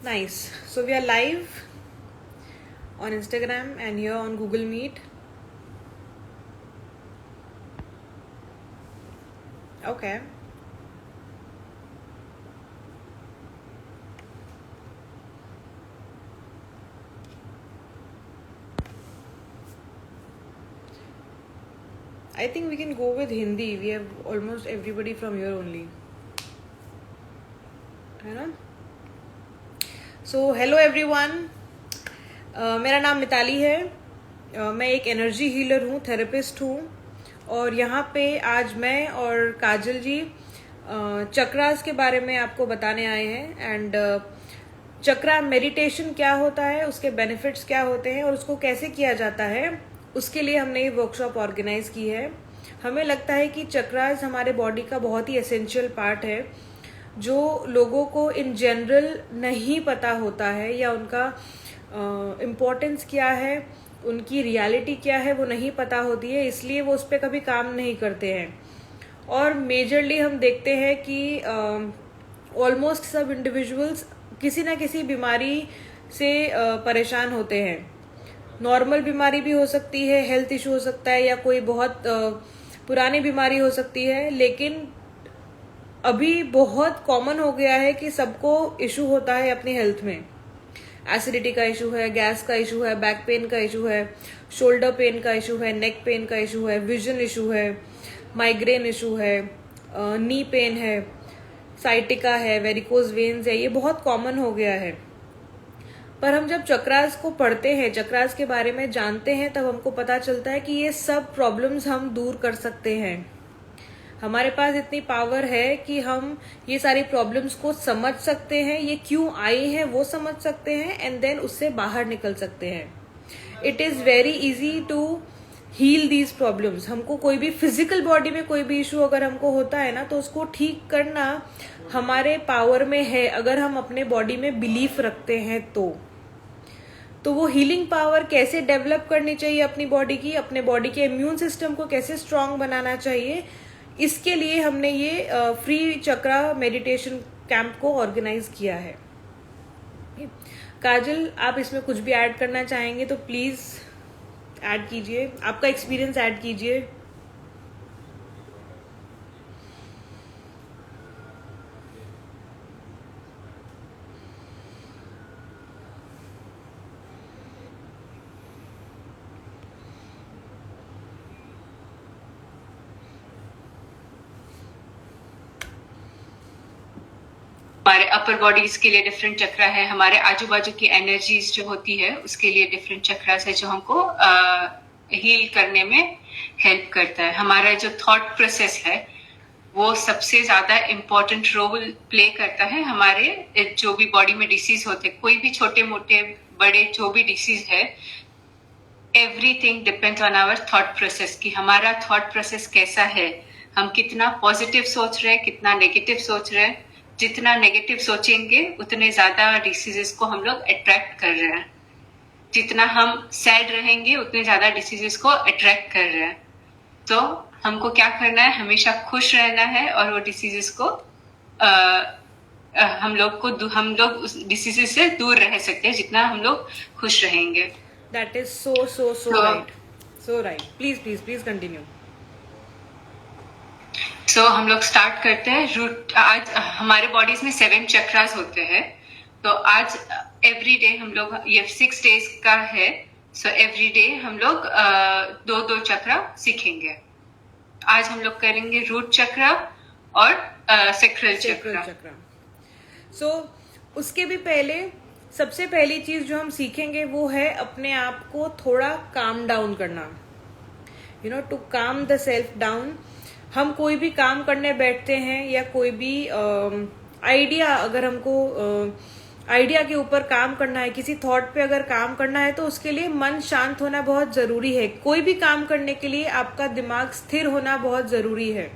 Nice. So we are live on Instagram and here on Google Meet. Okay. I think we can go with Hindi. We have almost everybody from here only. है ना? So hello everyone. मेरा नाम मिताली है. मैं एक energy healer हूँ, therapist हूँ और यहाँ पे आज मैं और काजल जी चक्रास के बारे में आपको बताने आए हैं. एंड चक्रा मेडिटेशन क्या होता है, उसके बेनिफिट्स क्या होते हैं और उसको कैसे किया जाता है, उसके लिए हमने ये वर्कशॉप ऑर्गेनाइज की है. हमें लगता है कि चक्रास हमारे बॉडी का बहुत ही एसेंशियल पार्ट है जो लोगों को इन जनरल नहीं पता होता है या उनका इम्पोर्टेंस क्या है, उनकी रियलिटी क्या है वो नहीं पता होती है, इसलिए वो उस पर कभी काम नहीं करते हैं. और मेजरली हम देखते हैं कि ऑलमोस्ट सब इंडिविजुअल्स किसी ना किसी बीमारी से परेशान होते हैं. नॉर्मल बीमारी भी हो सकती है, हेल्थ इशू हो सकता है या कोई बहुत पुरानी बीमारी हो सकती है, लेकिन अभी बहुत कॉमन हो गया है कि सबको इशू होता है अपनी हेल्थ में. एसिडिटी का इशू है, गैस का इशू है, बैक पेन का इशू है, शोल्डर पेन का इशू है, नेक पेन का इशू है, विजन इशू है, माइग्रेन इशू है, नी पेन है, साइटिका है, वेरिकोज वेन्स है. ये बहुत कॉमन हो गया है. पर हम जब चक्रास को पढ़ते हैं, चक्रास के बारे में जानते हैं, तब हमको पता चलता है कि ये सब प्रॉब्लम्स हम दूर कर सकते हैं. हमारे पास इतनी पावर है कि हम ये सारी प्रॉब्लम्स को समझ सकते हैं, ये क्यों आई है वो समझ सकते हैं एंड देन उससे बाहर निकल सकते हैं. It is very easy to heal these problems. हमको कोई भी फिजिकल बॉडी में कोई भी इशू अगर हमको होता है ना, तो उसको ठीक करना हमारे पावर में है अगर हम अपने बॉडी में बिलीफ रखते हैं. तो वो हीलिंग पावर कैसे डेवलप करनी चाहिए अपनी बॉडी की, अपने बॉडी के इम्यून सिस्टम को कैसे स्ट्रांग बनाना चाहिए, इसके लिए हमने ये फ्री चक्रा मेडिटेशन कैंप को ऑर्गेनाइज किया है. काजल, आप इसमें कुछ भी ऐड करना चाहेंगे तो प्लीज ऐड कीजिए, आपका एक्सपीरियंस ऐड कीजिए. हमारे अपर बॉडीज के लिए डिफरेंट चक्रा है, हमारे आजू बाजू की एनर्जीज जो होती है उसके लिए डिफरेंट चक्रास है जो हमको हील करने में हेल्प करता है. हमारा जो थॉट प्रोसेस है वो सबसे ज्यादा इम्पोर्टेंट रोल प्ले करता है. हमारे जो भी बॉडी में डिसीज होते हैं, कोई भी छोटे मोटे बड़े जो भी डिसीज है, everything depends on our thought process कि हमारा थॉट प्रोसेस कैसा है, हम कितना पॉजिटिव सोच रहे हैं, कितना नेगेटिव सोच रहे हैं. जितना नेगेटिव सोचेंगे उतने ज्यादा डिसीजेस को हम लोग अट्रैक्ट कर रहे हैं. जितना हम सैड रहेंगे उतने ज्यादा डिसीजेस को अट्रैक्ट कर रहे हैं. तो हमको क्या करना है, हमेशा खुश रहना है और वो डिसीजेस को हम लोग उस डिसीजेस से दूर रह सकते हैं जितना हम लोग खुश रहेंगे. That is so right, so right. Please continue. So हम लोग स्टार्ट करते हैं. रूट, आज हमारे बॉडीज में 7 चक्रास होते हैं. तो आज एवरी डे हम लोग, ये 6 डेज का है, सो एवरी डे हम लोग 2 चक्रा सीखेंगे. आज हम लोग करेंगे रूट चक्रा और सैक्रल चक्रा. सो उसके भी पहले सबसे पहली चीज जो हम सीखेंगे वो है अपने आप को थोड़ा काम डाउन करना. टू काम द सेल्फ डाउन. हम कोई भी काम करने बैठते हैं या कोई भी आइडिया, अगर हमको आइडिया के ऊपर काम करना है, किसी थॉट पे अगर काम करना है, तो उसके लिए मन शांत होना बहुत जरूरी है. कोई भी काम करने के लिए आपका दिमाग स्थिर होना बहुत जरूरी है.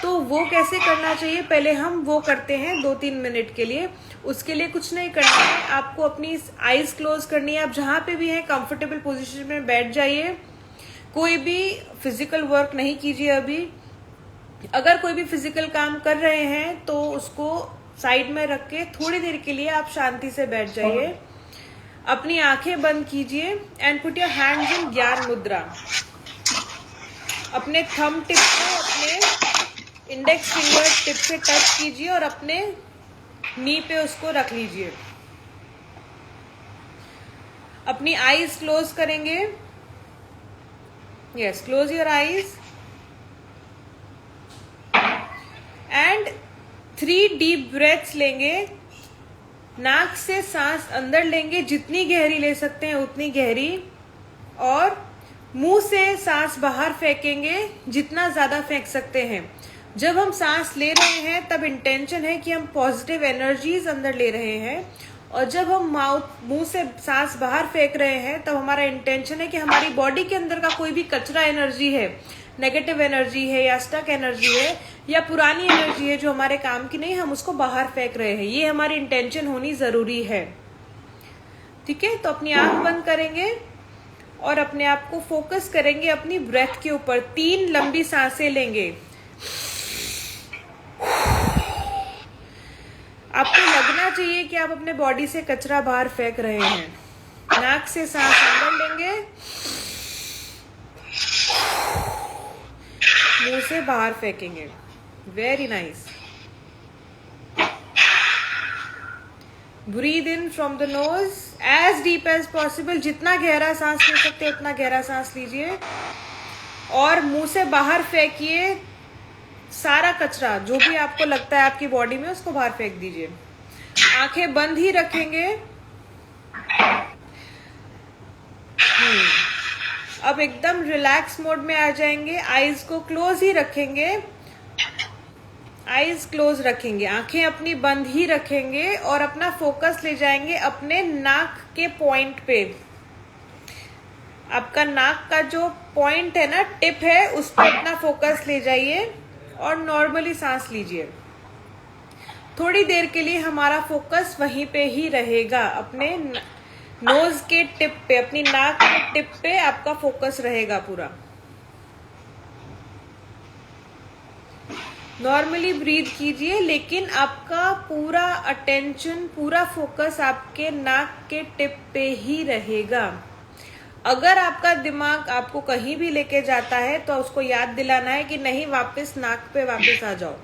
तो वो कैसे करना चाहिए, पहले हम वो करते हैं 2-3 मिनट के लिए. उसके लिए कुछ नहीं करना है, आपको अपनी आईज क्लोज करनी है. आप जहां पे भी हैं कंफर्टेबल पोजीशन में बैठ जाइए. कोई भी फिजिकल वर्क नहीं कीजिए अभी. अगर कोई भी फिजिकल काम कर रहे हैं तो उसको साइड में रख के थोड़ी देर के लिए आप शांति से बैठ जाइए। अपनी आंखें बंद कीजिए एंड पुट योर हैंड्स इन ज्ञान मुद्रा। अपने थंब टिप को अपने इंडेक्स फिंगर टिप से टच कीजिए और अपने नी पे उसको रख लीजिए। अपनी आईज क्लोज करेंगे। Yes, close your eyes and 3 deep breaths लेंगे। नाक से सांस अंदर लेंगे, जितनी गहरी ले सकते हैं उतनी गहरी, और मुंह से सांस बाहर फेंकेंगे, जितना ज्यादा फेंक सकते हैं। जब हम सांस ले रहे हैं तब इंटेंशन है कि हम पॉजिटिव एनर्जीज अंदर ले रहे हैं, और जब हम मुंह से सांस बाहर फेंक रहे हैं तब हमारा इंटेंशन है कि हमारी बॉडी के अंदर का कोई भी कचरा एनर्जी है, नेगेटिव एनर्जी है या स्टक एनर्जी है या पुरानी एनर्जी है जो हमारे काम की नहीं, हम उसको बाहर फेंक रहे हैं। ये हमारी इंटेंशन होनी जरूरी है। ठीक है, तो अपनी आंख बंद करेंगे और अपने आप को फोकस करेंगे अपनी ब्रेथ के ऊपर। 3 लंबी सांसें लेंगे। आपको लगना चाहिए कि आप अपने बॉडी से कचरा बाहर फेंक रहे हैं। नाक से सांस अंदर लेंगे, मुंह से बाहर फेंकेंगे। Very nice. Breathe in from the nose as deep as possible. जितना गहरा सांस ले सकते हैं उतना गहरा सांस लीजिए, और मुंह से बाहर फेंकिए सारा कचरा जो भी आपको लगता है आपकी बॉडी में, उसको बाहर फेंक दीजिए। आंखें बंद ही रखेंगे। अब एकदम रिलैक्स मोड में आ जाएंगे। आईज को क्लोज ही रखेंगे। आईज क्लोज रखेंगे, आंखें अपनी बंद ही रखेंगे और अपना फोकस ले जाएंगे अपने नाक के पॉइंट पे। आपका नाक का जो पॉइंट है ना, टिप है, उस पर अपना फोकस ले जाइए और नॉर्मली सांस लीजिए। थोड़ी देर के लिए हमारा फोकस वहीं पे ही रहेगा, अपने नोज के टिप पे, अपनी नाक के टिप पे आपका फोकस रहेगा पूरा। नॉर्मली ब्रीथ कीजिए, लेकिन आपका पूरा अटेंशन, पूरा फोकस आपके नाक के टिप पे ही रहेगा। अगर आपका दिमाग आपको कहीं भी लेके जाता है तो उसको याद दिलाना है कि नहीं, वापस नाक पे वापस आ जाओ।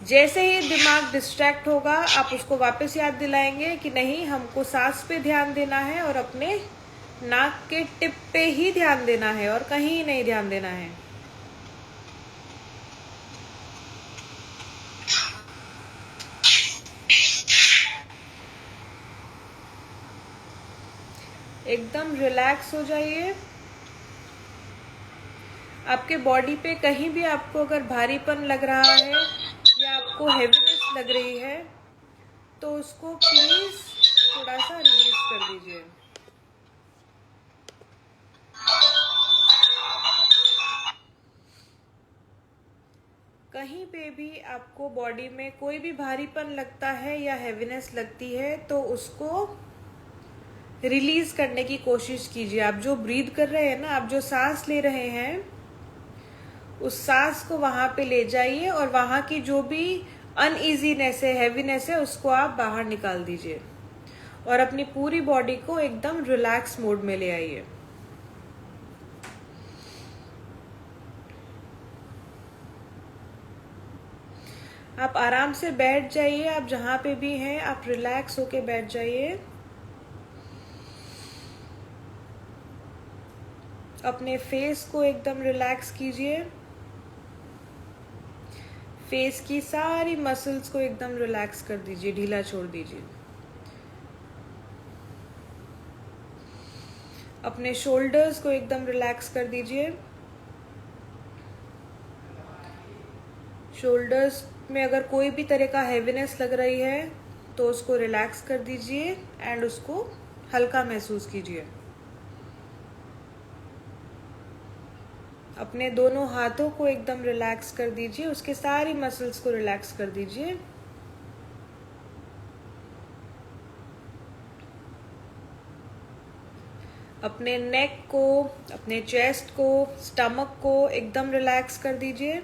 जैसे ही दिमाग डिस्ट्रैक्ट होगा आप उसको वापस याद दिलाएंगे कि नहीं, हमको सांस पे ध्यान देना है और अपने नाक के टिप पे ही ध्यान देना है और कहीं नहीं ध्यान देना है। एकदम रिलैक्स हो जाइए। आपके बॉडी पे कहीं भी आपको अगर भारीपन लग रहा है या आपको हेवीनेस लग रही है तो उसको प्लीज थोड़ा सा रिलीज कर दीजिए। कहीं पे भी आपको बॉडी में कोई भी भारीपन लगता है या हेवीनेस लगती है तो उसको रिलीज करने की कोशिश कीजिए। आप जो ब्रीथ कर रहे हैं ना, आप जो सांस ले रहे हैं, उस सांस को वहां पे ले जाइए और वहां की जो भी अनइजीनेस है, हैवीनेस है, उसको आप बाहर निकाल दीजिए और अपनी पूरी बॉडी को एकदम रिलैक्स मोड में ले आइए। आप आराम से बैठ जाइए। आप जहां पे भी हैं आप रिलैक्स होके बैठ जाइए। अपने फेस को एकदम रिलैक्स कीजिए। फेस की सारी मसल्स को एकदम रिलैक्स कर दीजिए, ढीला छोड़ दीजिए। अपने शोल्डर्स को एकदम रिलैक्स कर दीजिए। शोल्डर्स में अगर कोई भी तरह का हैवीनेस लग रही है तो उसको रिलैक्स कर दीजिए एंड उसको हल्का महसूस कीजिए। अपने दोनों हाथों को एकदम रिलैक्स कर दीजिए, उसके सारी मसल्स को रिलैक्स कर दीजिए। अपने नेक को, अपने चेस्ट को, स्टमक को एकदम रिलैक्स कर दीजिए।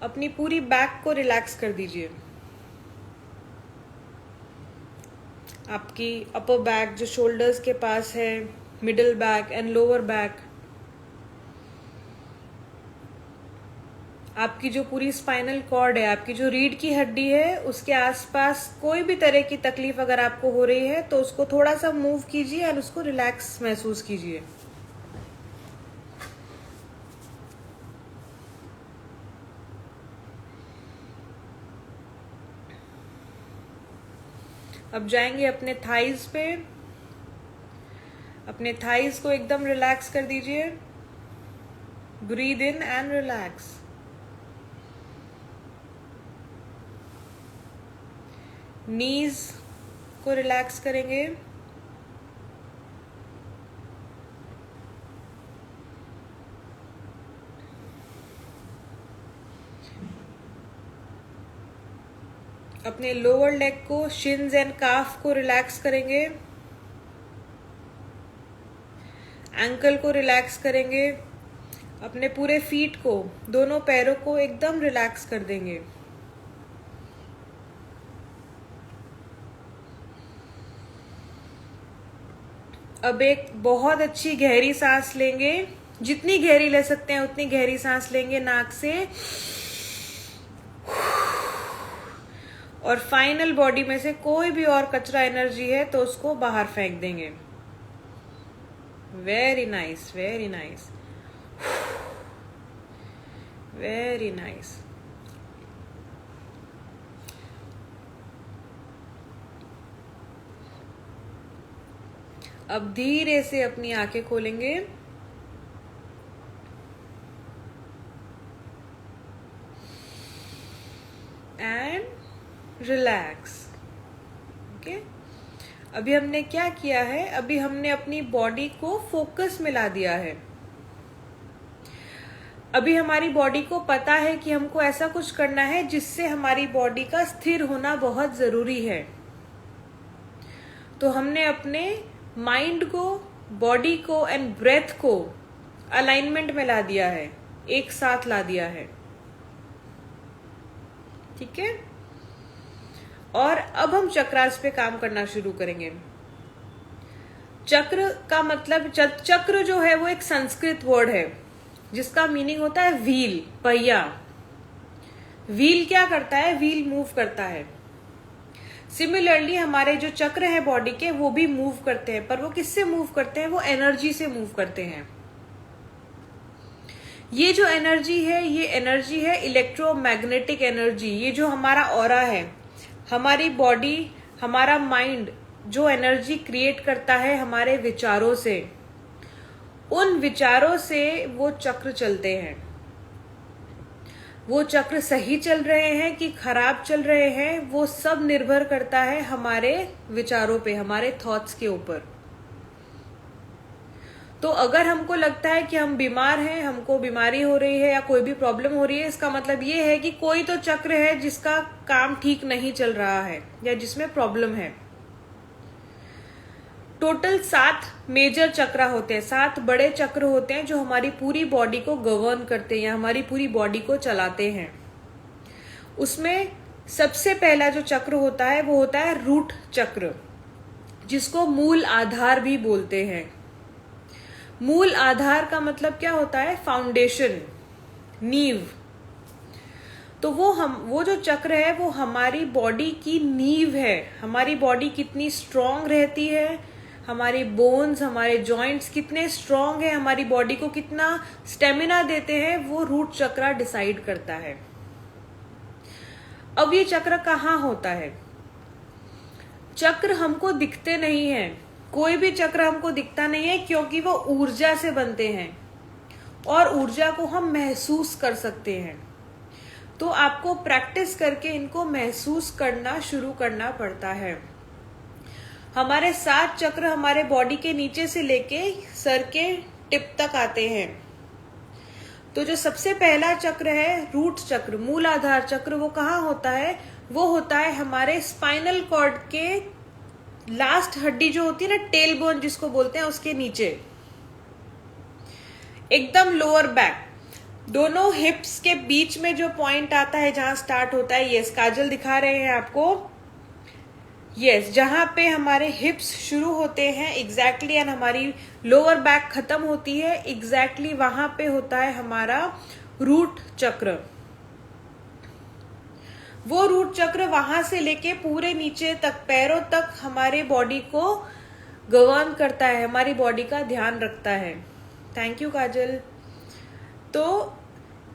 अपनी पूरी बैक को रिलैक्स कर दीजिए। आपकी अपर बैक जो शोल्डर्स के पास है, middle back and lower back, आपकी जो पूरी स्पाइनल कॉर्ड है, आपकी जो रीढ़ की हड्डी है, उसके आसपास कोई भी तरह की तकलीफ अगर आपको हो रही है तो उसको थोड़ा सा मूव कीजिए और उसको रिलैक्स महसूस कीजिए। अब जाएंगे अपने थाइज पे। अपने थाइज को एकदम रिलैक्स कर दीजिए। Breathe in and relax. Knees को रिलैक्स करेंगे। अपने लोअर लेग को, शिन्स एंड काफ को रिलैक्स करेंगे। एंकल को रिलैक्स करेंगे। अपने पूरे फीट को, दोनों पैरों को एकदम रिलैक्स कर देंगे। अब एक बहुत अच्छी गहरी सांस लेंगे। जितनी गहरी ले सकते हैं उतनी गहरी सांस लेंगे नाक से, और फाइनल बॉडी में से कोई भी और कचरा एनर्जी है तो उसको बाहर फेंक देंगे। Very nice, very nice, very nice. अब धीरे से अपनी आंखें खोलेंगे। And relax. ओके, अभी हमने क्या किया है, अभी हमने अपनी बॉडी को फोकस में ला दिया है। अभी हमारी बॉडी को पता है कि हमको ऐसा कुछ करना है जिससे हमारी बॉडी का स्थिर होना बहुत जरूरी है। तो हमने अपने माइंड को, बॉडी को एंड ब्रेथ को अलाइनमेंट में ला दिया है, एक साथ ला दिया है। ठीक है, और अब हम चक्रास पे काम करना शुरू करेंगे। चक्र का मतलब, चक्र जो है वो एक संस्कृत वर्ड है जिसका मीनिंग होता है व्हील, पहिया। व्हील क्या करता है? व्हील मूव करता है। सिमिलरली हमारे जो चक्र है बॉडी के, वो भी मूव करते हैं, पर वो किससे मूव करते हैं? वो एनर्जी से मूव करते हैं। ये जो एनर्जी है, ये एनर्जी है इलेक्ट्रोमैग्नेटिक एनर्जी। ये जो हमारा ऑरा है, हमारी बॉडी, हमारा माइंड जो एनर्जी क्रिएट करता है हमारे विचारों से, उन विचारों से वो चक्र चलते हैं। वो चक्र सही चल रहे हैं कि खराब चल रहे हैं, वो सब निर्भर करता है हमारे विचारों पे, हमारे थॉट्स के ऊपर। तो अगर हमको लगता है कि हम बीमार हैं, हमको बीमारी हो रही है या कोई भी प्रॉब्लम हो रही है, इसका मतलब ये है कि कोई तो चक्र है जिसका काम ठीक नहीं चल रहा है या जिसमें प्रॉब्लम है। टोटल 7 मेजर चक्र होते हैं, 7 बड़े चक्र होते हैं जो हमारी पूरी बॉडी को गवर्न करते हैं या हमारी पूरी बॉडी को चलाते हैं। उसमें सबसे पहला जो चक्र होता है वो होता है रूट चक्र, जिसको मूल आधार भी बोलते हैं। मूल आधार का मतलब क्या होता है? फाउंडेशन, नींव। तो वो जो चक्र है वो हमारी बॉडी की नींव है। हमारी बॉडी कितनी स्ट्रांग रहती है, हमारी बोन्स, हमारे जॉइंट्स कितने स्ट्रांग है, हमारी बॉडी को कितना स्टेमिना देते हैं, वो रूट चक्र डिसाइड करता है। अब ये चक्र कहाँ होता है? चक्र हमको दिखते नहीं है, कोई भी चक्र हमको दिखता नहीं है, क्योंकि वो ऊर्जा से बनते हैं और ऊर्जा को हम महसूस कर सकते हैं। तो आपको प्रैक्टिस करके इनको महसूस करना शुरू करना पड़ता है। हमारे 7 चक्र हमारे बॉडी के नीचे से लेके सर के टिप तक आते हैं। तो जो सबसे पहला चक्र है रूट चक्र, मूल आधार चक्र, वो कहाँ होता है? वो होता है हमारे स्पाइनल कॉर्ड के लास्ट हड्डी जो होती है ना, टेल बोन जिसको बोलते हैं, उसके नीचे एकदम लोअर बैक। दोनों हिप्स के बीच में जो पॉइंट आता है, जहां स्टार्ट होता है, यस काजल दिखा रहे हैं आपको, यस जहां पे हमारे हिप्स शुरू होते हैं एग्जैक्टली एंड हमारी लोअर बैक खत्म होती है एग्जैक्टली वहां पे होता है हमारा रूट चक्र। वो रूट चक्र वहां से लेके पूरे नीचे तक पैरों तक हमारे बॉडी को गवर्न करता है, हमारी बॉडी का ध्यान रखता है। थैंक यू काजल। तो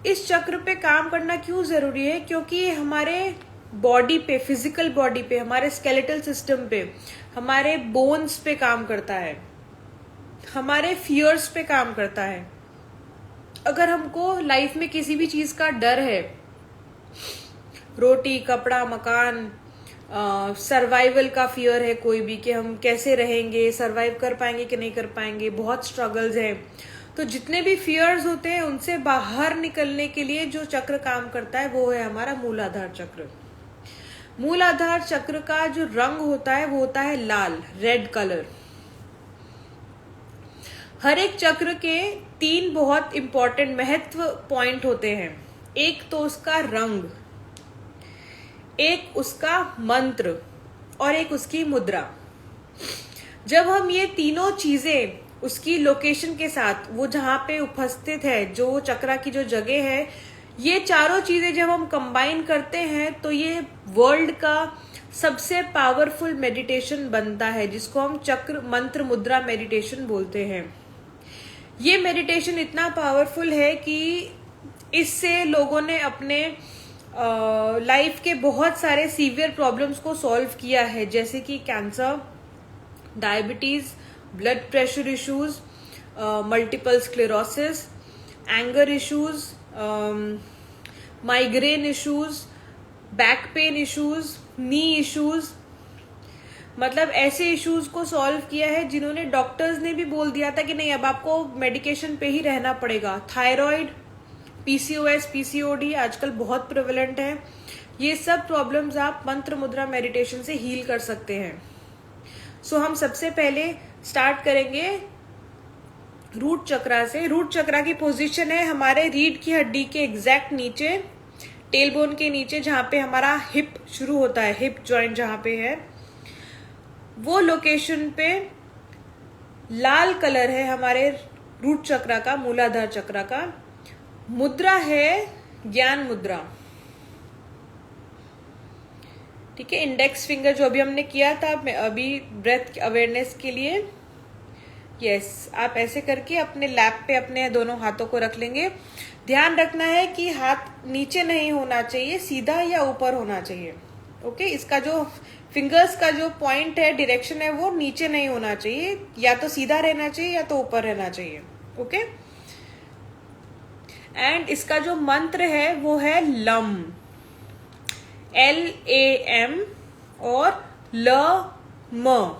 इस चक्र पे काम करना क्यों जरूरी है? क्योंकि ये हमारे बॉडी पे, फिजिकल बॉडी पे, हमारे स्केलेटल सिस्टम पे, हमारे बोन्स पे काम करता है, हमारे फियर्स पे काम करता है। अगर हमको लाइफ में किसी भी चीज का डर है, रोटी कपड़ा मकान, सर्वाइवल का फियर है कोई भी, कि हम कैसे रहेंगे, सर्वाइव कर पाएंगे कि नहीं कर पाएंगे, बहुत स्ट्रगल्स हैं, तो जितने भी फियर्स होते हैं उनसे बाहर निकलने के लिए जो चक्र काम करता है वो है हमारा मूलाधार चक्र। मूलाधार चक्र का जो रंग होता है वो होता है लाल, रेड कलर। हर एक चक्र के 3 बहुत इंपॉर्टेंट महत्व पॉइंट होते हैं। एक तो उसका रंग, एक उसका मंत्र और एक उसकी मुद्रा। जब हम ये तीनों चीजें उसकी लोकेशन के साथ, वो जहां पे उपस्थित है, जो चक्रा की जो जगह है, ये चारों चीजें जब हम कंबाइन करते हैं तो ये वर्ल्ड का सबसे पावरफुल मेडिटेशन बनता है, जिसको हम चक्र मंत्र मुद्रा मेडिटेशन बोलते हैं। ये मेडिटेशन इतना पावरफुल है कि इससे लोगों ने अपने लाइफ के बहुत सारे सीवियर प्रॉब्लम्स को सॉल्व किया है, जैसे कि cancer, diabetes, blood pressure issues, multiple sclerosis, anger issues, migraine issues, back pain issues, knee issues, मतलब ऐसे इश्यूज को सॉल्व किया है जिन्होंने डॉक्टर्स ने भी बोल दिया था कि नहीं अब आपको मेडिकेशन पे ही रहना पड़ेगा। थायराइड, पीसीओएस, पीसीओडी आजकल बहुत प्रेवलेंट है। ये सब प्रॉब्लम्स आप मंत्र मुद्रा मेडिटेशन से हील कर सकते हैं। सो हम सबसे पहले स्टार्ट करेंगे रूट चक्रा से। रूट चक्रा की पोजीशन है हमारे रीढ़ की हड्डी के एग्जैक्ट नीचे, टेल बोन के नीचे, जहां पे हमारा हिप शुरू होता है, हिप जॉइंट जहां पे है, वो लोकेशन पे लाल कलर है हमारे रूट चक्रा का, मूलाधार चक्रा का। मुद्रा है ज्ञान मुद्रा, ठीक है। इंडेक्स फिंगर जो अभी हमने किया था अभी ब्रेथ अवेयरनेस के लिए, यस आप ऐसे करके अपने लैप पे अपने दोनों हाथों को रख लेंगे। ध्यान रखना है कि हाथ नीचे नहीं होना चाहिए, सीधा या ऊपर होना चाहिए, ओके। इसका जो फिंगर्स का जो पॉइंट है, डायरेक्शन है, वो नीचे नहीं होना चाहिए, या तो सीधा रहना चाहिए या तो ऊपर रहना चाहिए, ओके। एंड इसका जो मंत्र है वो है लम, LAM और LM।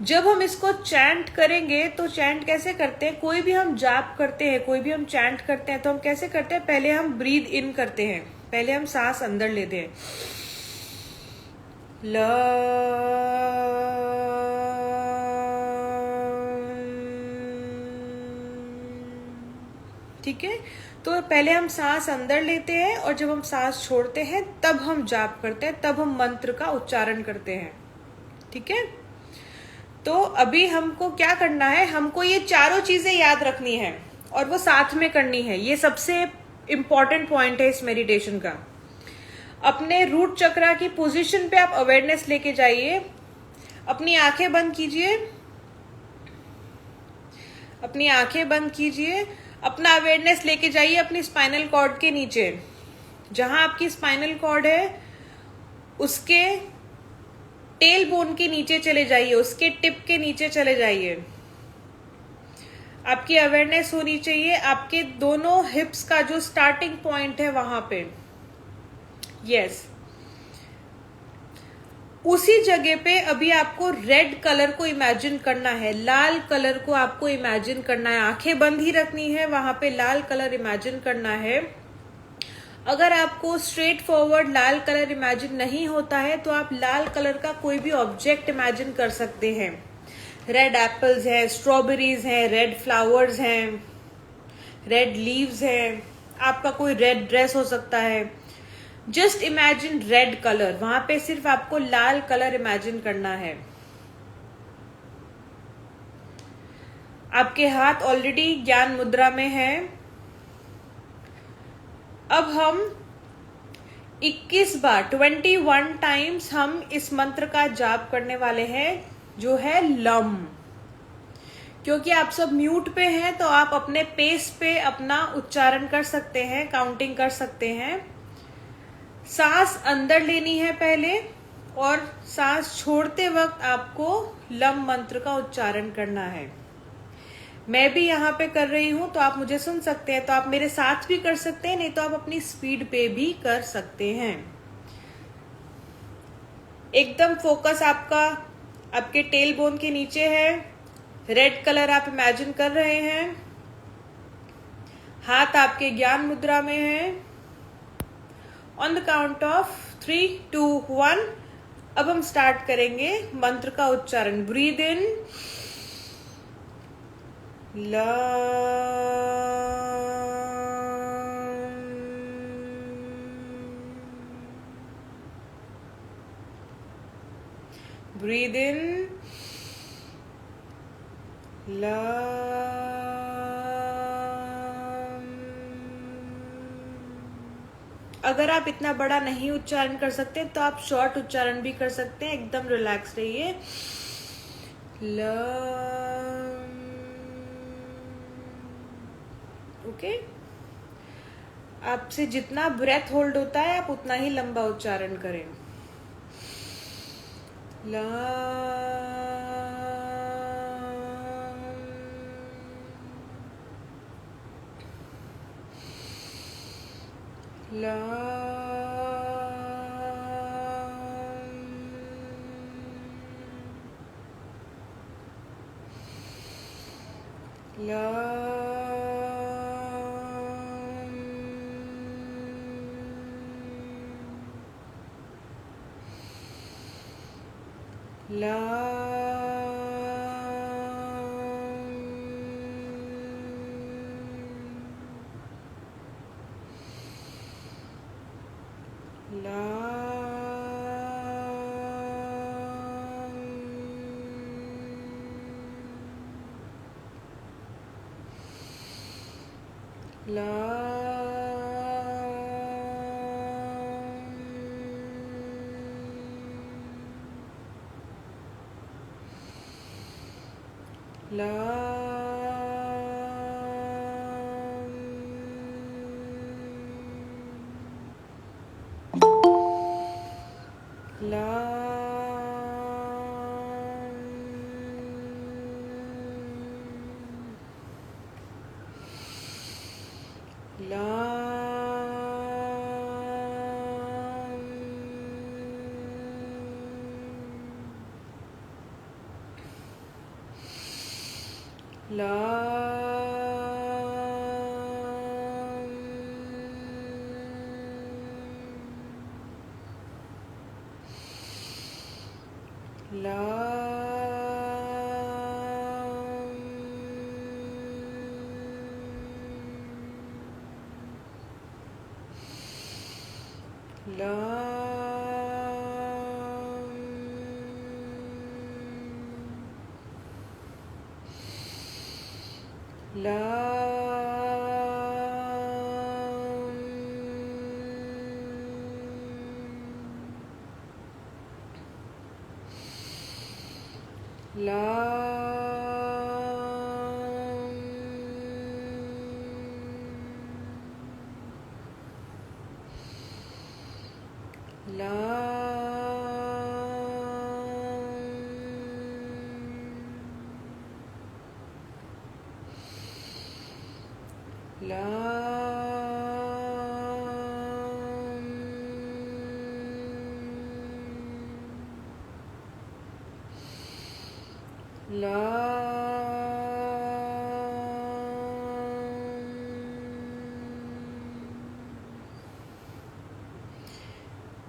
जब हम इसको चैंट करेंगे तो चैंट कैसे करते हैं? कोई भी हम जाप करते हैं, कोई भी हम चैंट करते हैं तो हम कैसे करते हैं? पहले हम ब्रीद इन करते हैं, पहले हम सांस अंदर लेते हैं, ल, ठीक है। तो पहले हम सांस अंदर लेते हैं और जब हम सांस छोड़ते हैं तब हम जाप करते हैं, तब हम मंत्र का उच्चारण करते हैं, ठीक है। तो अभी हमको क्या करना है, हमको ये चारों चीजें याद रखनी है और वो साथ में करनी है। ये सबसे इंपॉर्टेंट पॉइंट है इस मेडिटेशन का। अपने रूट चक्रा की पोजीशन पे आप अवेयरनेस लेके जाइए। अपनी आंखें बंद कीजिए, अपनी आंखें बंद कीजिए। अपना अवेयरनेस लेके जाइए अपनी स्पाइनल कॉर्ड के नीचे, जहां आपकी स्पाइनल कॉर्ड है उसके टेल बोन के नीचे चले जाइए, उसके टिप के नीचे चले जाइए। आपकी अवेयरनेस होनी चाहिए आपके दोनों हिप्स का जो स्टार्टिंग पॉइंट है वहां पे, यस। उसी जगह पे अभी आपको रेड कलर को इमेजिन करना है, लाल कलर को आपको इमेजिन करना है। आंखें बंद ही रखनी है, वहां पे लाल कलर इमेजिन करना है। अगर आपको स्ट्रेट फॉरवर्ड लाल कलर इमेजिन नहीं होता है तो आप लाल कलर का कोई भी ऑब्जेक्ट इमेजिन कर सकते हैं। रेड एप्पल्स हैं, स्ट्रॉबेरीज हैं, रेड फ्लावर्स हैं, रेड लीव्स है, आपका कोई रेड ड्रेस हो सकता है। जस्ट इमेजिन रेड कलर, वहां पे सिर्फ आपको लाल कलर इमेजिन करना है। आपके हाथ ऑलरेडी ज्ञान मुद्रा में है। अब हम 21 बार 21 टाइम्स हम इस मंत्र का जाप करने वाले हैं, जो है लम। क्योंकि आप सब म्यूट पे हैं तो आप अपने पेस पे अपना उच्चारण कर सकते हैं, काउंटिंग कर सकते हैं। सांस अंदर लेनी है पहले, और सांस छोड़ते वक्त आपको लम मंत्र का उच्चारण करना है। मैं भी यहाँ पे कर रही हूं, तो आप मुझे सुन सकते हैं, तो आप मेरे साथ भी कर सकते हैं, नहीं तो आप अपनी स्पीड पे भी कर सकते हैं। एकदम फोकस आपका आपके टेल बोन के नीचे है। रेड कलर आप इमेजिन कर रहे हैं। हाथ आपके ज्ञान मुद्रा में है। ऑन द काउंट ऑफ 3, 2, 1 अब हम स्टार्ट करेंगे मंत्र का उच्चारण। ब्रीद इन ब्रीद इन अगर आप इतना बड़ा नहीं उच्चारण कर सकते तो आप शॉर्ट उच्चारण भी कर सकते हैं। एकदम रिलैक्स रहिए। ओके, आपसे जितना ब्रेथ होल्ड होता है आप उतना ही लंबा उच्चारण करें।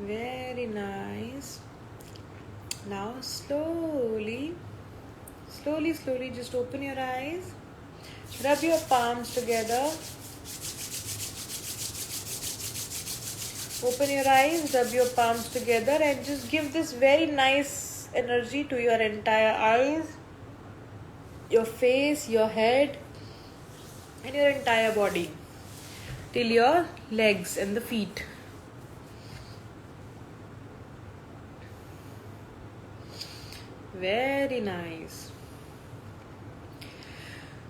Very nice. Now slowly, just open your eyes. Rub your palms together. Open your eyes, rub your palms together and just give this very nice energy to your entire eyes, your face, your head and your entire body till your legs and the feet. Very nice.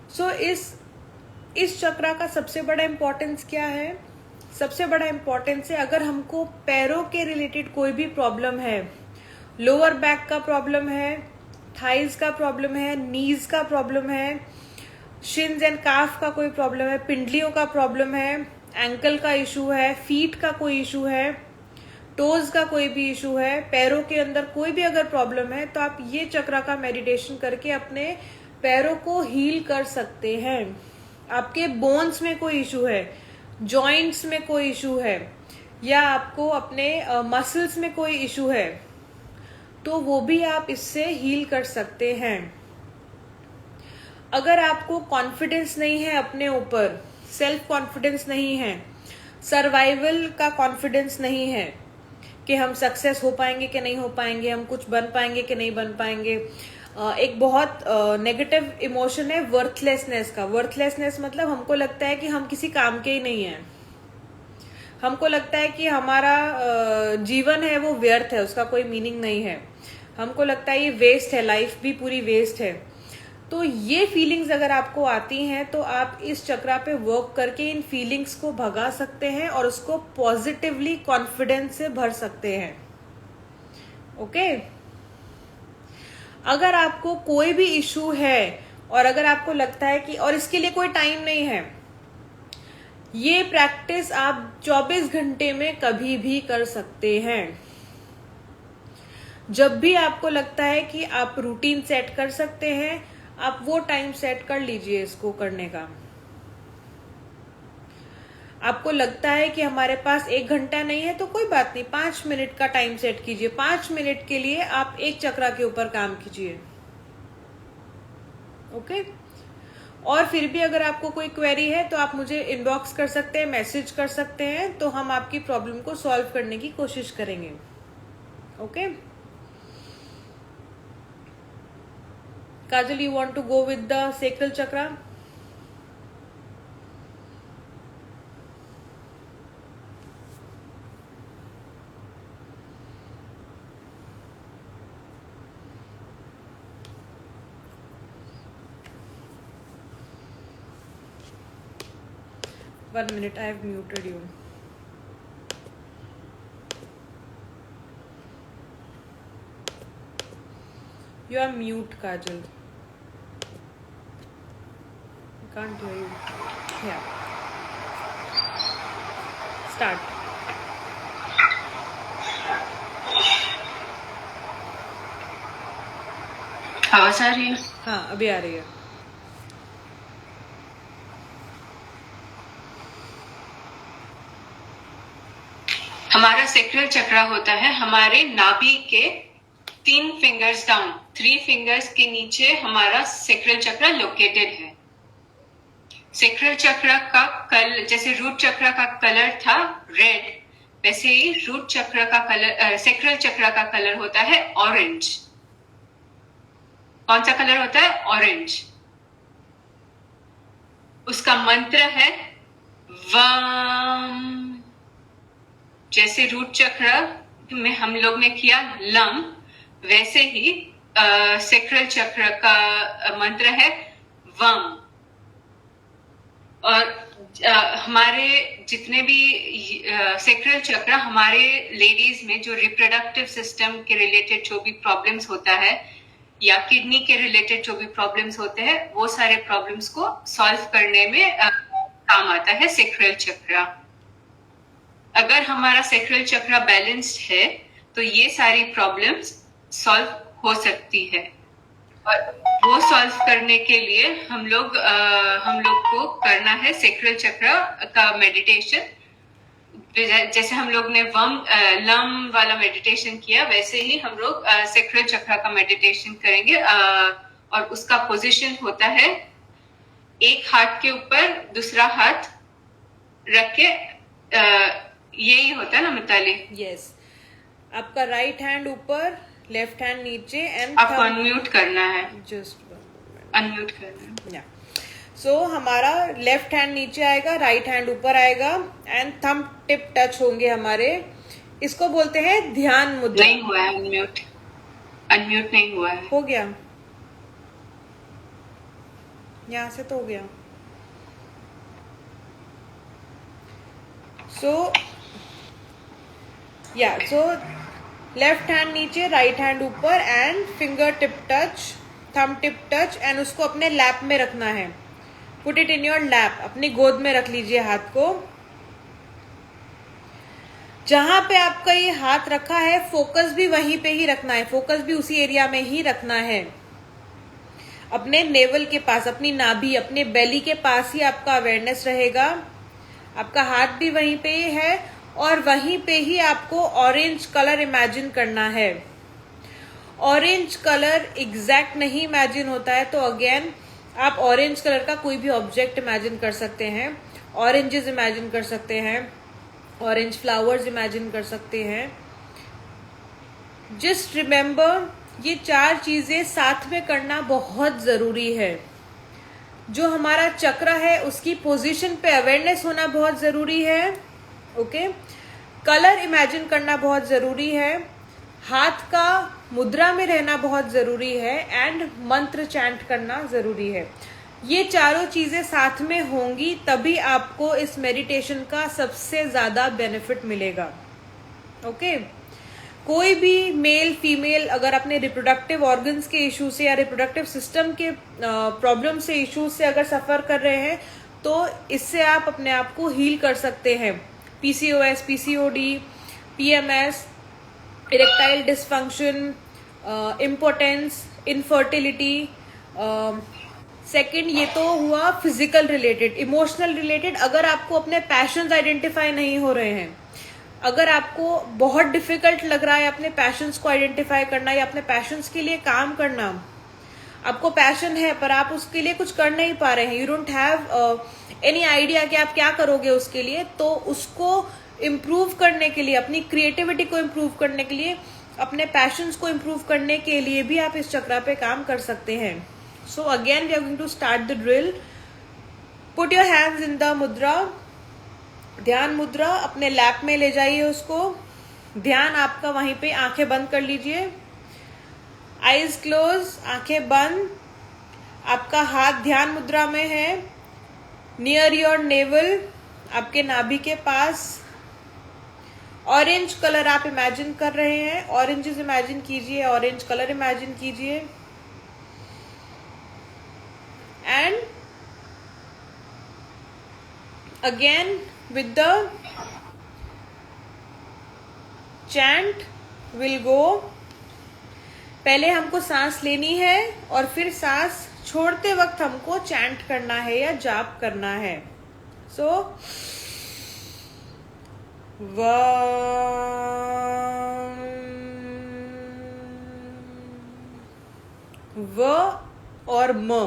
So इस चक्रा का सबसे बड़ा importance क्या है? सबसे बड़ा importance है, अगर हमको पैरों के रिलेटेड कोई भी प्रॉब्लम है, लोअर बैक का प्रॉब्लम है, थाइज का प्रॉब्लम है, नीज का प्रॉब्लम है, शिन्स एंड काफ का कोई प्रॉब्लम है, पिंडलियों का प्रॉब्लम है, एंकल का इशू है, फीट का कोई इशू है, टोज का कोई भी इशू है, पैरों के अंदर कोई भी अगर प्रॉब्लम है, तो आप ये चक्रा का मेडिटेशन करके अपने पैरों को हील कर सकते हैं. आपके बोन्स में कोई इशू है, जॉइंट्स में कोई इशू है, या आपको अपने मसल्स में कोई इशू है, तो वो भी आप इससे हील कर सकते हैं. अगर आपको कॉन्फिडेंस नहीं है अपने ऊपर, सेल्फ कॉन्फिडेंस नहीं है, सर्वाइवल का कॉन्फिडेंस नहीं है कि हम सक्सेस हो पाएंगे कि नहीं हो पाएंगे, हम कुछ बन पाएंगे कि नहीं बन पाएंगे. एक बहुत नेगेटिव इमोशन है वर्थलेसनेस का. वर्थलेसनेस मतलब हमको लगता है कि हम किसी काम के ही नहीं हैं, हमको लगता है कि हमारा जीवन है वो व्यर्थ है, उसका कोई मीनिंग नहीं है, हमको लगता है ये वेस्ट है, लाइफ भी पूरी वेस्ट है. तो ये फीलिंग्स अगर आपको आती हैं तो आप इस चक्रा पे वर्क करके इन फीलिंग्स को भगा सकते हैं और उसको पॉजिटिवली कॉन्फिडेंस से भर सकते हैं. ओके. अगर आपको कोई भी इशू है और अगर आपको लगता है कि, और इसके लिए कोई टाइम नहीं है, ये प्रैक्टिस आप 24 घंटे में कभी भी कर सकते हैं. जब भी आपको लगता है कि आप रूटीन सेट कर सकते हैं, आप वो टाइम सेट कर लीजिए इसको करने का. आपको लगता है कि हमारे पास 1 घंटा नहीं है तो कोई बात नहीं, 5 मिनट का टाइम सेट कीजिए. 5 मिनट के लिए आप एक चक्रा के ऊपर काम कीजिए. ओके. और फिर भी अगर आपको कोई क्वेरी है तो आप मुझे इनबॉक्स कर सकते हैं, मैसेज कर सकते हैं, तो हम आपकी प्रॉब्लम को सॉल्व करने की कोशिश करेंगे. Okay. Kajal, you want to go with the sacral chakra? One minute, I have muted you. You are mute, Kajal. I can't hear you. Yeah. Start. आवाज आ रही है? हाँ, अभी आ रही है. हमारा सेक्रल चक्रा होता है हमारे नाभि के 3 फिंगर्स डाउन, 3 फिंगर्स के नीचे हमारा सेक्रल चक्रा लोकेटेड है. सेक्रल चक्रा का कलर, जैसे रूट चक्रा का कलर था रेड, वैसे ही रूट चक्र का कलर, सेक्रल चक्र का कलर होता है ऑरेंज. कौन सा कलर होता है? ऑरेंज. उसका मंत्र है वम. जैसे रूट चक्र में हम लोग ने किया लम, वैसे ही सेक्रल चक्र का मंत्र है वम. और हमारे जितने भी सेक्रल चक्र, हमारे लेडीज में जो रिप्रोडक्टिव सिस्टम के रिलेटेड जो भी प्रॉब्लम्स होता है या किडनी के रिलेटेड जो भी प्रॉब्लम्स होते हैं, वो सारे प्रॉब्लम्स को सॉल्व करने में काम आता है सेक्रल चक्र. अगर हमारा सेक्रल चक्र बैलेंस्ड है तो ये सारी प्रॉब्लम्स सॉल्व हो सकती है. और वो सॉल्व करने के लिए हम लोग को करना है सेक्रल चक्र का मेडिटेशन. जैसे हम लोग ने लम वाला मेडिटेशन किया, वैसे ही हम लोग सेक्रल चक्र का मेडिटेशन करेंगे. और उसका पोजीशन होता है एक हाथ के ऊपर दूसरा हाथ रख के यही होता है ना मिताली? यस, आपका राइट हैंड ऊपर, लेफ्ट हैंड नीचे, एंड आपको अनम्यूट करना है, जस्ट अनम्यूट करना है। सो हमारा लेफ्ट हैंड नीचे आएगा, राइट हैंड ऊपर आएगा, एंड थंब टिप टच होंगे हमारे। इसको बोलते हैं ध्यान मुद्रा। नहीं हुआ है अनम्यूट, अनम्यूट नहीं हुआ है। हो गया, यहां से तो हो गया। सो लेफ्ट हैंड नीचे, राइट हैंड ऊपर, and finger tip touch, thumb tip touch, and उसको अपने लैप में रखना है। Put it in your lap, अपनी गोद में रख लीजिए हाथ को। जहां पे आपका ये हाथ रखा है, फोकस भी वहीं पे ही रखना है, फोकस भी उसी एरिया में ही रखना है। अपने नेवल के पास, अपनी नाभि, अपने बेली के पास ही आपका अवेयरनेस रहेगा। आपका हाथ भी वहीं पे ही है, और वहीं पे ही आपको ऑरेंज कलर इमेजिन करना है। ऑरेंज कलर एग्जैक्ट नहीं इमेजिन होता है, तो अगेन आप ऑरेंज कलर का कोई भी ऑब्जेक्ट इमेजिन कर सकते हैं। ऑरेंजेस इमेजिन कर सकते हैं, ऑरेंज फ्लावर्स इमेजिन कर सकते हैं। जस्ट रिमेम्बर, ये 4 चीजें साथ में करना बहुत जरूरी है। जो हमारा चक्र है उसकी पोजीशन पे अवेयरनेस होना बहुत जरूरी है। ओके, कलर इमेजिन करना बहुत जरूरी है, हाथ का मुद्रा में रहना बहुत जरूरी है, एंड मंत्र चैंट करना जरूरी है। ये चारों चीजें साथ में होंगी तभी आपको इस मेडिटेशन का सबसे ज्यादा बेनिफिट मिलेगा। ओके, कोई भी मेल फीमेल अगर अपने रिप्रोडक्टिव ऑर्गन्स के इशू से या रिप्रोडक्टिव सिस्टम के प्रॉब्लम से, इश्यूज से अगर सफर कर रहे हैं, तो इससे आप अपने आप को हील कर सकते हैं। PCOS, PCOD, PMS, erectile dysfunction, importance, infertility. Second, ये तो हुआ फिजिकल रिलेटेड। इमोशनल रिलेटेड, अगर आपको अपने पैशंस आइडेंटिफाई नहीं हो रहे हैं, अगर आपको बहुत डिफिकल्ट लग रहा है अपने पैशंस को आइडेंटिफाई करना या अपने पैशंस के लिए काम करना, आपको पैशन है पर आप उसके लिए कुछ कर नहीं पा रहे हैं, you don't have any idea कि आप क्या करोगे उसके लिए, तो उसको इम्प्रूव करने के लिए, अपनी क्रिएटिविटी को इम्प्रूव करने के लिए, अपने पैशंस को इम्प्रूव करने के लिए भी आप इस चक्र पे काम कर सकते हैं। So again we are going to start the drill. Put your hands in the mudra, dhyan मुद्रा, अपने लैप में ले जाइए उसको। ध्यान आपका वहीं पे, आंखें बंद कर लीजिए, आईज क्लोज, आंखें बंद। आपका हाथ ध्यान मुद्रा में है, नियर योर नेवल, आपके नाभि के पास। ऑरेंज कलर आप इमेजिन कर रहे हैं, ऑरेंजेस इमेजिन कीजिए, ऑरेंज कलर इमेजिन कीजिए, and again with the chant will go। पहले हमको सांस लेनी है और फिर सांस छोड़ते वक्त हमको चैंट करना है या जाप करना है। सो व और म,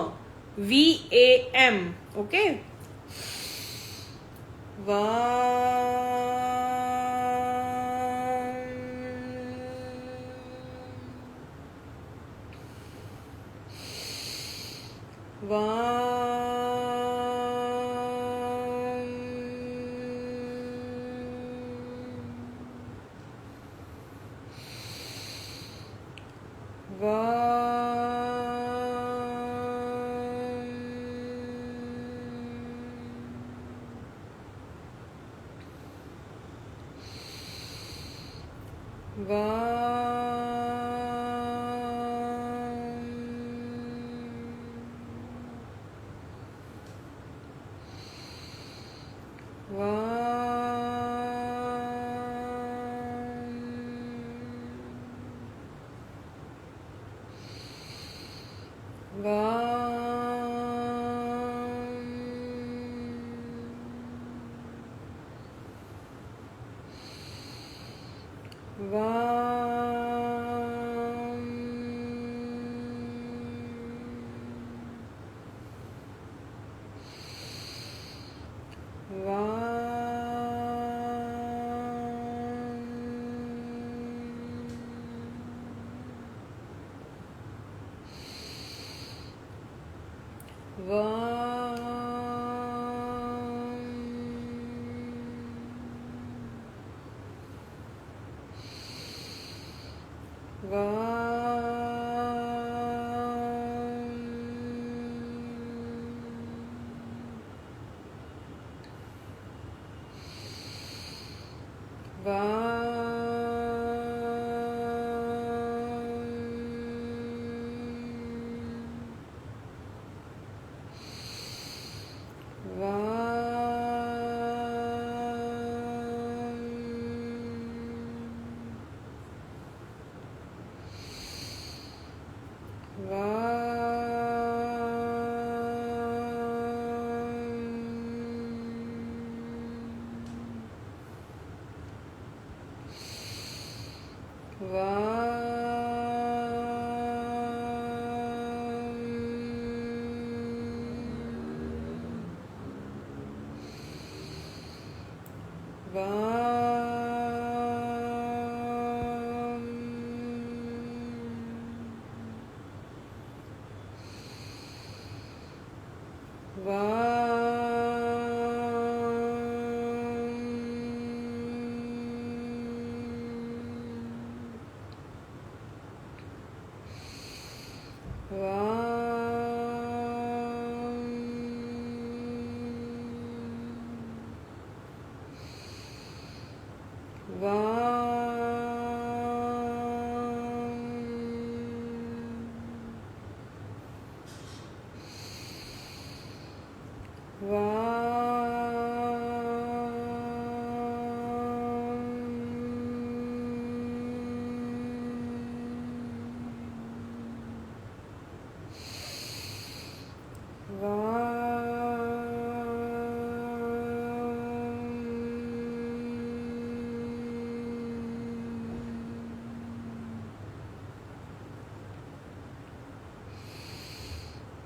VAM। Okay,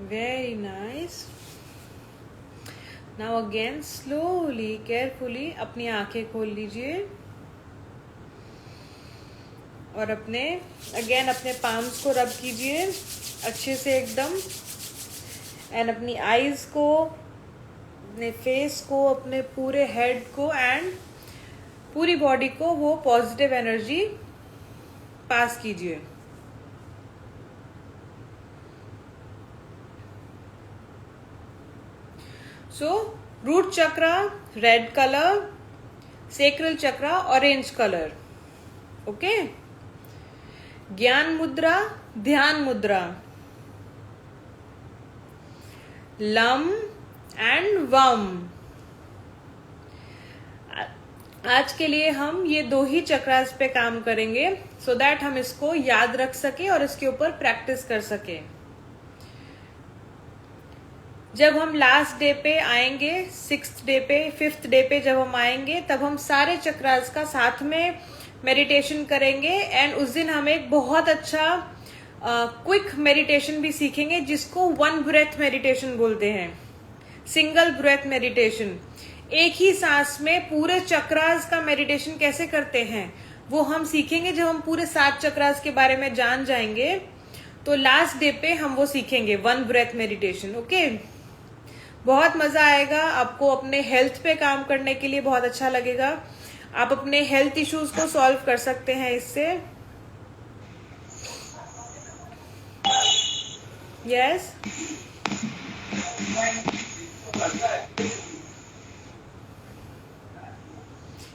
Very nice. Now again slowly, carefully अपनी आंखें खोल लीजिए और अपने पाम्स को रब कीजिए अच्छे से एकदम, एंड अपनी आईज को, अपने फेस को, अपने पूरे हेड को एंड पूरी बॉडी को वो पॉजिटिव एनर्जी पास कीजिए. So, root chakra red color, sacral chakra orange color. Okay? ज्ञान मुद्रा, ध्यान मुद्रा, लम एंड वम. आज के लिए हम ये 2 ही चक्रास पे काम करेंगे सो दैट हम इसको याद रख सके और इसके ऊपर प्रैक्टिस कर सके. जब हम लास्ट डे पे आएंगे, 6th डे पे, 5th डे पे जब हम आएंगे, तब हम सारे चक्रास का साथ में मेडिटेशन करेंगे एंड उस दिन हम एक बहुत अच्छा क्विक मेडिटेशन भी सीखेंगे जिसको 1 ब्रेथ मेडिटेशन बोलते हैं. सिंगल ब्रेथ मेडिटेशन, एक ही सांस में पूरे चक्रास का मेडिटेशन कैसे करते हैं वो हम सीखेंगे. जब हम पूरे 7 चक्रास के बारे में जान जाएंगे तो लास्ट डे पे हम वो सीखेंगे 1 ब्रेथ मेडिटेशन. ओके, बहुत मजा आएगा आपको. अपने हेल्थ पे काम करने के लिए बहुत अच्छा लगेगा. आप अपने हेल्थ इश्यूज को सॉल्व कर सकते हैं इससे. यस,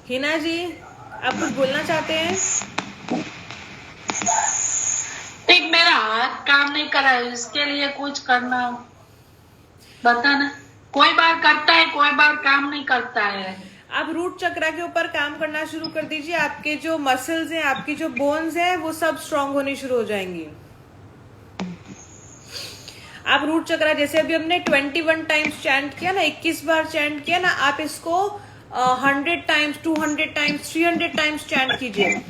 हिना जी आप कुछ बोलना चाहते हैं? एक मेरा हाथ काम नहीं कर रहा है, इसके लिए कुछ करना बताना. कोई बार करता है, कोई बार काम नहीं करता है. आप रूट चक्रा के ऊपर काम करना शुरू कर दीजिए. आपके जो मसल्स हैं, आपकी जो बोन्स हैं, वो सब स्ट्रांग होनी शुरू हो जाएंगी. आप रूट चक्रा जैसे अभी हमने 21 टाइम्स चैंट किया ना, 21 बार चैंट किया ना, आप इसको 100 टाइम्स, 200 टाइम्स, 300 टाइम्स चैंट कीजिए.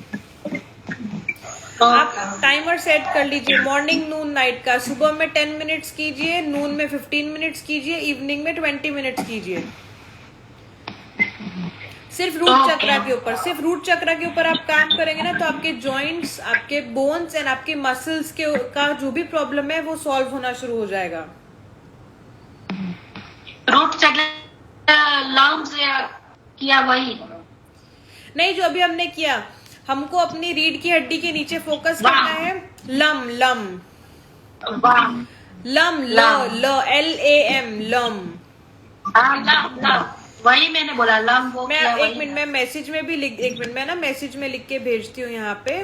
आप टाइमर सेट कर लीजिए मॉर्निंग, नून, नाइट का. सुबह में 10 मिनट्स कीजिए, नून में 15 मिनट्स कीजिए, इवनिंग में 20 मिनट्स कीजिए. सिर्फ रूट चक्रा के ऊपर, सिर्फ रूट चक्रा के ऊपर आप काम करेंगे ना तो आपके जॉइंट्स, आपके बोन्स एंड आपके मसल्स के का जो भी प्रॉब्लम है वो सॉल्व होना शुरू हो जाएगा. रूट चक्रा लंग्स किया वही नहीं, जो अभी हमने किया हमको अपनी रीढ़ की हड्डी के नीचे फोकस करना है। लम लम वाम, लम ल ल LAM लम। हाँ लम लम, वही मैंने बोला लम वो मैं किया, एक वही मिनट में मैसेज में भी लिख, एक मिनट मैं ना मैसेज में लिख के भेजती हूँ यहाँ पे,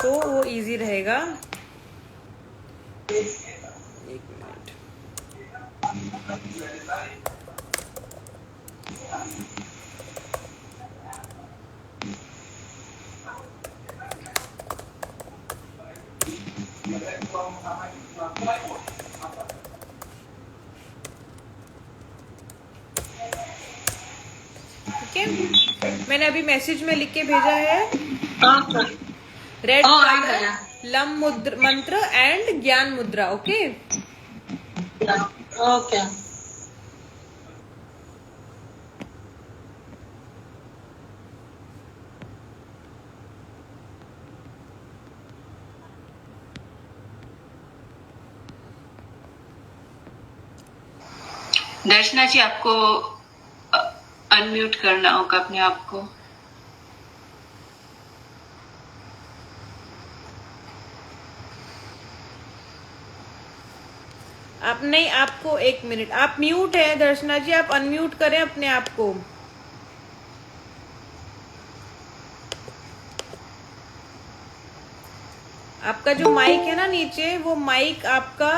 तो वो इजी रहेगा। एक मिनट। ठीक है, मैंने अभी मैसेज में लिख के भेजा है। ओके, रेड आ कलर, गया। लम मंत्र एंड ज्ञान मुद्रा। ओके ओके, दर्शना जी, आपको अनम्यूट करना होगा अपने आप को। आप नहीं, आपको एक मिनट, आप म्यूट है दर्शना जी, आप अनम्यूट करें अपने आप को। आपका जो माइक है ना नीचे, वो माइक आपका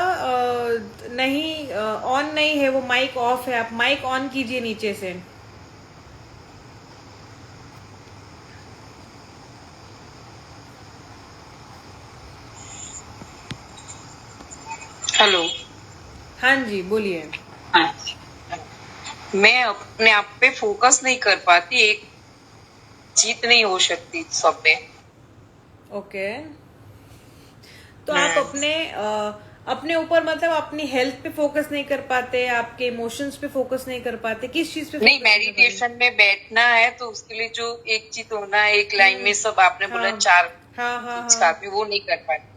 नहीं ऑन नहीं है, वो माइक ऑफ है। आप माइक ऑन कीजिए नीचे से। हेलो। हाँ जी बोलिए। हाँ, मैं अपने आप पे फोकस नहीं कर पाती, एक जीत नहीं हो सकती सब में। ओके, तो आप अपने ऊपर मतलब अपनी हेल्थ पे फोकस नहीं कर पाते, आपके इमोशंस पे फोकस नहीं कर पाते, किस चीज पे नहीं, focus नहीं कर मेडिटेशन में बैठना है तो उसके लिए जो एक चित होना है, एक लाइन में सब आपने बोला हाँ, 4 हाँ हाँ चीज हाँ। काफी, वो नहीं कर पाती।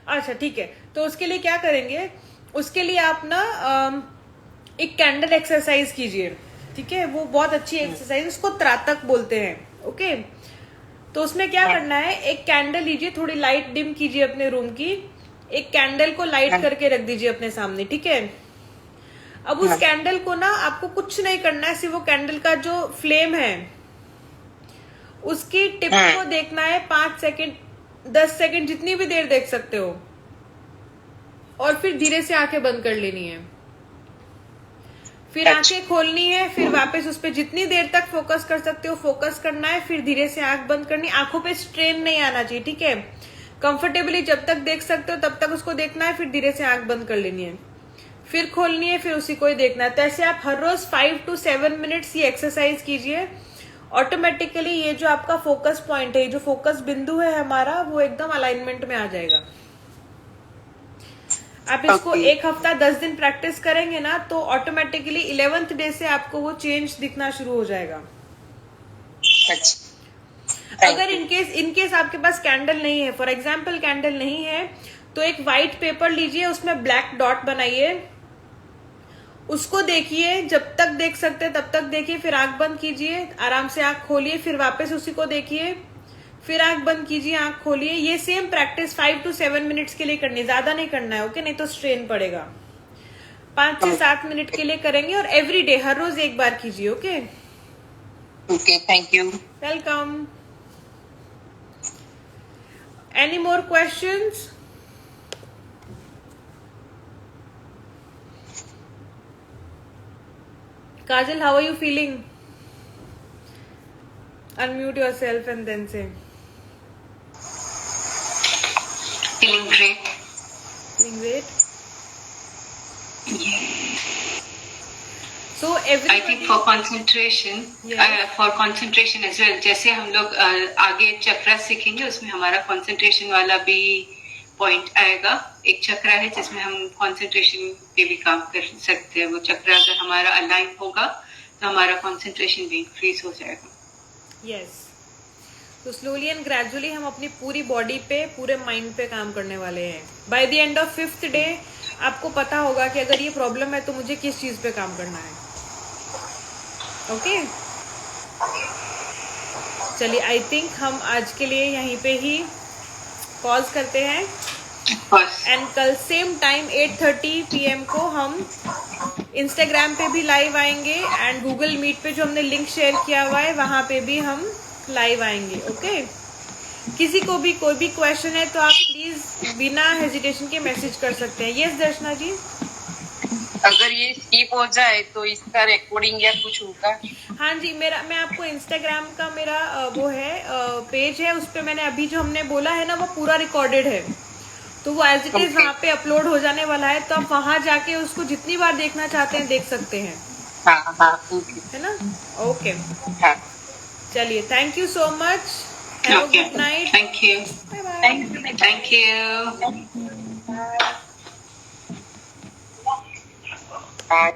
अच्छा ठीक है, तो उसके लिए क्या करेंगे, उसके लिए आप ना एक कैंडल एक्सरसाइज कीजिए। ठीक है, वो बहुत अच्छी एक्सरसाइज, उसको त्राटक बोलते हैं। ओके, तो उसमें क्या करना है, एक कैंडल लीजिए, थोड़ी लाइट डिम कीजिए अपने रूम की, एक कैंडल को लाइट करके रख दीजिए अपने सामने। ठीक है, अब उस कैंडल को ना आपको कुछ नहीं करना है, सिर्फ वो कैंडल का जो फ्लेम है उसकी टिप को देखना है। 5 सेकंड, 10 सेकंड, जितनी भी देर देख सकते हो, और फिर धीरे से आंखें बंद कर लेनी है। फिर आंखें खोलनी है, फिर वापस उस पर जितनी देर तक फोकस कर सकते हो फोकस करना है, फिर धीरे से आंख बंद करनी। आंखों पे स्ट्रेन नहीं आना चाहिए। ठीक है, कंफर्टेबली जब तक देख सकते हो तब तक उसको देखना है, फिर धीरे से आंख बंद कर लेनी है, फिर खोलनी है, फिर उसी को ही देखना है। तो ऐसे आप हर रोज 5 to 7 मिनट्स ये एक्सरसाइज कीजिए। ऑटोमेटिकली ये जो आपका फोकस पॉइंट है, जो फोकस बिंदु है हमारा, वो एकदम अलाइनमेंट में आ जाएगा। आप इसको एक हफ्ता 10 दिन प्रैक्टिस करेंगे ना, तो ऑटोमेटिकली 11th डे से आपको वो चेंज दिखना शुरू हो जाएगा। अगर इनकेस आपके पास कैंडल नहीं है, फॉर एग्जाम्पल कैंडल नहीं है, तो एक व्हाइट पेपर लीजिए, उसमें ब्लैक डॉट बनाइए, उसको देखिए, जब तक देख सकते हैं तब तक देखिए, फिर आंख बंद कीजिए, आराम से आंख खोलिए, फिर वापस उसी को देखिए, फिर आंख बंद कीजिए, आंख खोलिए। ये सेम प्रैक्टिस 5 to 7 मिनट्स के लिए करनी है, ज्यादा नहीं करना है। ओके, नहीं तो स्ट्रेन पड़ेगा। 5 से 7 मिनट के लिए करेंगे, और एवरी डे, हर रोज एक बार कीजिए। Okay okay, thank you. Welcome. Any more questions? Kajal, how are you feeling? Unmute yourself and then say. feeling great. Feeling great? So everybody. I think for concentration, for concentration as well. जैसे हम लोग आगे चक्रा सीखेंगे, उसमें हमारा concentration वाला भी point आएगा। एक चक्रा है जिसमें हम कंसंट्रेशन पे भी काम कर सकते हैं। वो चक्रा अगर हमारा अलाइन होगा तो हमारा कंसंट्रेशन भी इंक्रीज हो जाएगा। यस, तो स्लोली एंड ग्रेजुअली हम अपनी पूरी बॉडी पे, पूरे माइंड पे काम करने वाले हैं। By the end of 5th day आपको पता होगा कि अगर ये प्रॉब्लम है तो मुझे किस चीज पे काम करना है। ओके चलिए, आई थिंक हम आज के लिए यहीं पे ही पॉज करते हैं बस एंड कल सेम टाइम 8:30 PM को हम इंस्टाग्राम पे भी लाइव आएंगे एंड गूगल मीट पे जो हमने लिंक शेयर किया हुआ है वहां पे भी हम लाइव आएंगे। ओके, किसी को भी कोई भी क्वेश्चन है तो आप प्लीज बिना हेजिटेशन के मैसेज कर सकते हैं। यस दर्शना जी। अगर ये स्किप हो जाए तो इसका रिकॉर्डिंग या कुछ होगा? हाँ जी, मैं आपको इंस्टाग्राम का मेरा वो है पेज है, उस पे मैंने अभी जो हमने बोला है ना वो पूरा रिकॉर्डेड है, तो वो एज इट इज Okay. वहाँ पे अपलोड हो जाने वाला है, तो आप वहाँ जाके उसको जितनी बार देखना चाहते हैं देख सकते हैं, हाँ ओके। है ना। ओके, हाँ चलिए, thank you so much, have a okay, good night, thank you, bye bye. Thank you. हाँ।